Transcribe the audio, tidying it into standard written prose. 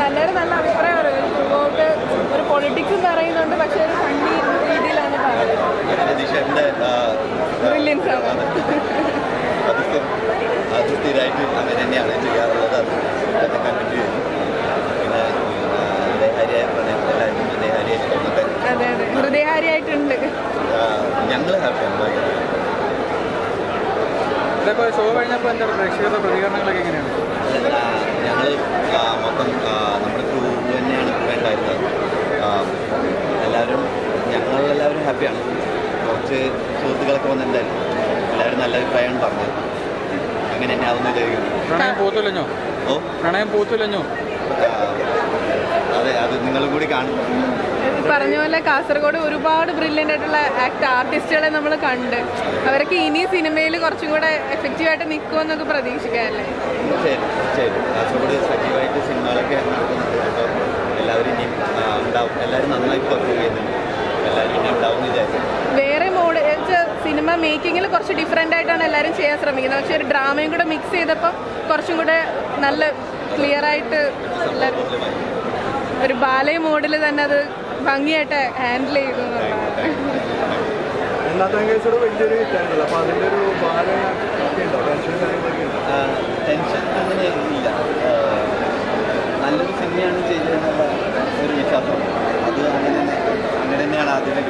നല്ലൊരു നല്ല അഭിപ്രായമാണ്. ത്രൂഔട്ട് ഒരു പൊളിറ്റിക്സും പറയുന്നുണ്ട്, പക്ഷേ ഒരു ഫണ്ണി രീതിയിലാണ് പറയുന്നത്. ബ്രില്യൻസ് ആണ്. അത് സ്ഥിരമായിട്ട് അങ്ങനെ തന്നെയാണ് ചെയ്യാറുള്ളത്. അത് കണ്ടിന്യൂ ചെയ്യും. പിന്നെ ഹരിയായ പ്രണയത്തിലായിരുന്നു ഹരിയായിട്ട് തോന്നട്ടെ. അതെ അതെ, ഹൃദയഹാരിയായിട്ടുണ്ട്. ഞങ്ങൾ ഹാപ്പിയാണ്. ഇതൊക്കെ ഷോ കഴിഞ്ഞപ്പോൾ എന്താണ് പ്രേക്ഷകരുടെ പ്രതികരണങ്ങളൊക്കെ എങ്ങനെയാണ്? ഞങ്ങൾ മൊത്തം നമ്മുടെ ക്രൂ തന്നെയാണ് ഇവിടെ ഉണ്ടായിരുന്നത്. ഞങ്ങളെല്ലാവരും ഹാപ്പിയാണ്. കുറച്ച് സുഹൃത്തുക്കളൊക്കെ വന്നിട്ടുണ്ടായിരുന്നു. എല്ലാവരും നല്ല അഭിപ്രായമാണ് പറഞ്ഞത്. അങ്ങനെ തന്നെ ആവുന്ന വിചാരിക്കുന്നു. പ്രണയം പൂത്തുലഞ്ഞോ? ഓ, പ്രണയം പൂത്തുലഞ്ഞോ? അതെ, അത് നിങ്ങളും കൂടി കാണും. പറഞ്ഞ പോലെ കാസർഗോഡ് ഒരുപാട് ബ്രില്യൻ്റ് ആയിട്ടുള്ള ആർട്ടിസ്റ്റുകളെ നമ്മൾ കണ്ട്. അവരൊക്കെ ഇനി സിനിമയിൽ കുറച്ചും കൂടെ എഫക്റ്റീവായിട്ട് നിൽക്കുമെന്നൊക്കെ പ്രതീക്ഷിക്കാമല്ലേ? ശരി ശരി. കാസർഗോഡ് സജീവമായിട്ട് സിനിമകളൊക്കെ നടക്കുന്നുണ്ട്. അപ്പോൾ എല്ലാവരും ഇനിയും ഉണ്ടാവും. എല്ലാവരും നന്നായി പെർഫോം ചെയ്യുന്നുണ്ട്. എല്ലാവരും ഇനി ഉണ്ടാവും എന്ന് വിചാരിക്കും. വേറെ മോഡ് സിനിമ മേക്കിങ്ങിൽ കുറച്ച് ഡിഫറെൻ്റ് ആയിട്ടാണ് എല്ലാവരും ചെയ്യാൻ ശ്രമിക്കുന്നത്. പക്ഷേ ഒരു ഡ്രാമയും കൂടെ മിക്സ് ചെയ്തപ്പോൾ കുറച്ചും കൂടെ നല്ല ക്ലിയർ ആയിട്ട് ഒരു ബാലയ മോഡിൽ തന്നെ അത് ഭംഗിയായിട്ട് ഹാൻഡിൽ ചെയ്തു. വലിയൊരു ഹിറ്റാണല്ലോ. അപ്പോൾ അതിൻ്റെ ഒരു ടെൻഷൻ അങ്ങനെ ഇല്ല. നല്ലൊരു സിനിമയാണ് ചെയ്തതെന്നുള്ള ഒരു വിശ്വാസം. അത് അങ്ങനെ തന്നെയാണ് ആദ്യമേ